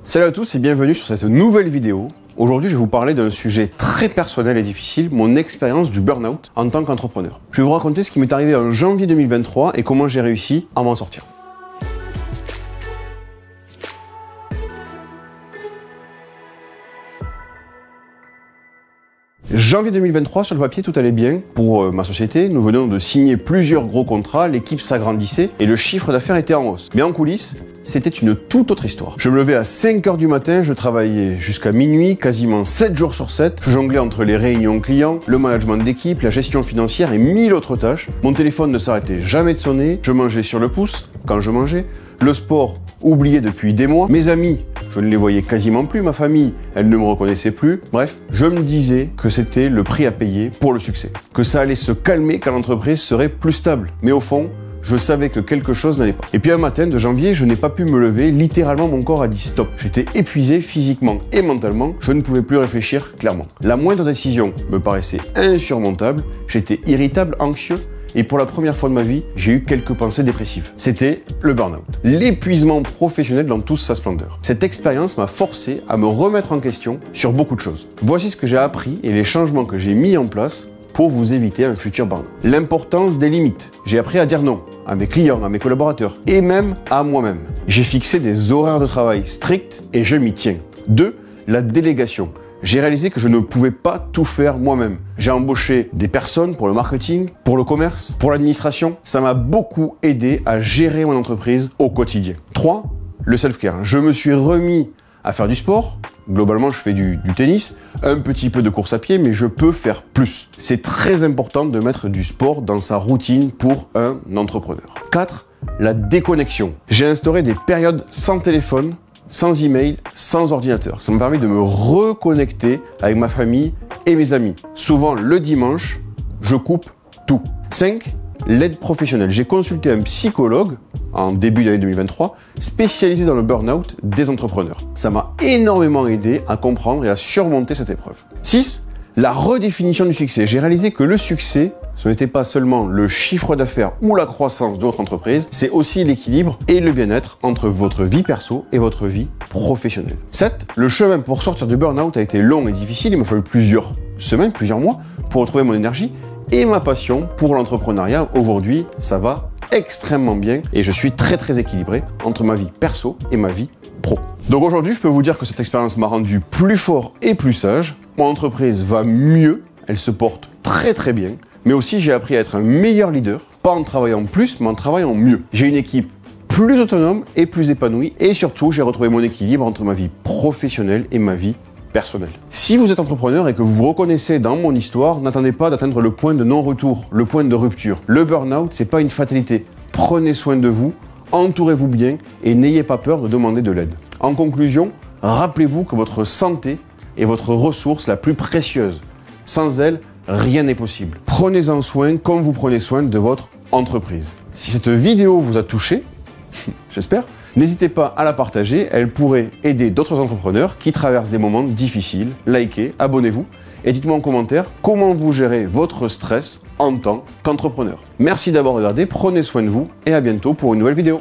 Salut à tous et bienvenue sur cette nouvelle vidéo. Aujourd'hui, je vais vous parler d'un sujet très personnel et difficile, mon expérience du burn-out en tant qu'entrepreneur. Je vais vous raconter ce qui m'est arrivé en janvier 2023 et comment j'ai réussi à m'en sortir. Janvier 2023, sur le papier, tout allait bien. Pour ma société, nous venons de signer plusieurs gros contrats, l'équipe s'agrandissait et le chiffre d'affaires était en hausse. Mais en coulisses, c'était une toute autre histoire. Je me levais à 5 h du matin, je travaillais jusqu'à minuit, quasiment 7 jours sur 7. Je jonglais entre les réunions clients, le management d'équipe, la gestion financière et 1000 autres tâches. Mon téléphone ne s'arrêtait jamais de sonner, je mangeais sur le pouce quand je mangeais. Le sport, oublié depuis des mois. Mes amis, je ne les voyais quasiment plus. Ma famille, elle ne me reconnaissait plus. Bref, je me disais que c'était le prix à payer pour le succès. Que ça allait se calmer quand l'entreprise serait plus stable. Mais au fond, je savais que quelque chose n'allait pas. Et puis un matin de janvier, je n'ai pas pu me lever. Littéralement, mon corps a dit stop. J'étais épuisé physiquement et mentalement. Je ne pouvais plus réfléchir clairement. La moindre décision me paraissait insurmontable. J'étais irritable, anxieux. Et pour la première fois de ma vie, j'ai eu quelques pensées dépressives. C'était le burn-out. L'épuisement professionnel dans toute sa splendeur. Cette expérience m'a forcé à me remettre en question sur beaucoup de choses. Voici ce que j'ai appris et les changements que j'ai mis en place pour vous éviter un futur burn-out. L'importance des limites. J'ai appris à dire non à mes clients, à mes collaborateurs et même à moi-même. J'ai fixé des horaires de travail stricts et je m'y tiens. 2. La délégation. J'ai réalisé que je ne pouvais pas tout faire moi-même. J'ai embauché des personnes pour le marketing, pour le commerce, pour l'administration. Ça m'a beaucoup aidé à gérer mon entreprise au quotidien. 3. Le self-care. Je me suis remis à faire du sport. Globalement, je fais du tennis, un petit peu de course à pied, mais je peux faire plus. C'est très important de mettre du sport dans sa routine pour un entrepreneur. 4. La déconnexion. J'ai instauré des périodes sans téléphone, sans email, sans ordinateur. Ça m'a permis de me reconnecter avec ma famille et mes amis. Souvent, le dimanche, je coupe tout. 5. L'aide professionnelle. J'ai consulté un psychologue en début d'année 2023, spécialisé dans le burn-out des entrepreneurs. Ça m'a énormément aidé à comprendre et à surmonter cette épreuve. 6. La redéfinition du succès. J'ai réalisé que le succès, ce n'était pas seulement le chiffre d'affaires ou la croissance de votre entreprise, c'est aussi l'équilibre et le bien-être entre votre vie perso et votre vie professionnelle. 7. Le chemin pour sortir du burn-out a été long et difficile. Il m'a fallu plusieurs semaines, plusieurs mois pour retrouver mon énergie et ma passion pour l'entrepreneuriat. Aujourd'hui, ça va extrêmement bien et je suis très équilibré entre ma vie perso et ma vie pro. Donc aujourd'hui, je peux vous dire que cette expérience m'a rendu plus fort et plus sage. Mon entreprise va mieux, elle se porte très bien, mais aussi j'ai appris à être un meilleur leader, pas en travaillant plus, mais en travaillant mieux. J'ai une équipe plus autonome et plus épanouie et surtout, j'ai retrouvé mon équilibre entre ma vie professionnelle et ma vie personnelle. Si vous êtes entrepreneur et que vous vous reconnaissez dans mon histoire, n'attendez pas d'atteindre le point de non-retour, le point de rupture. Le burn-out, c'est pas une fatalité. Prenez soin de vous, entourez-vous bien et n'ayez pas peur de demander de l'aide. En conclusion, rappelez-vous que votre santé est votre ressource la plus précieuse. Sans elle, rien n'est possible. Prenez-en soin comme vous prenez soin de votre entreprise. Si cette vidéo vous a touché, j'espère, n'hésitez pas à la partager, elle pourrait aider d'autres entrepreneurs qui traversent des moments difficiles. Likez, abonnez-vous et dites-moi en commentaire comment vous gérez votre stress en tant qu'entrepreneur. Merci d'avoir regardé, prenez soin de vous et à bientôt pour une nouvelle vidéo.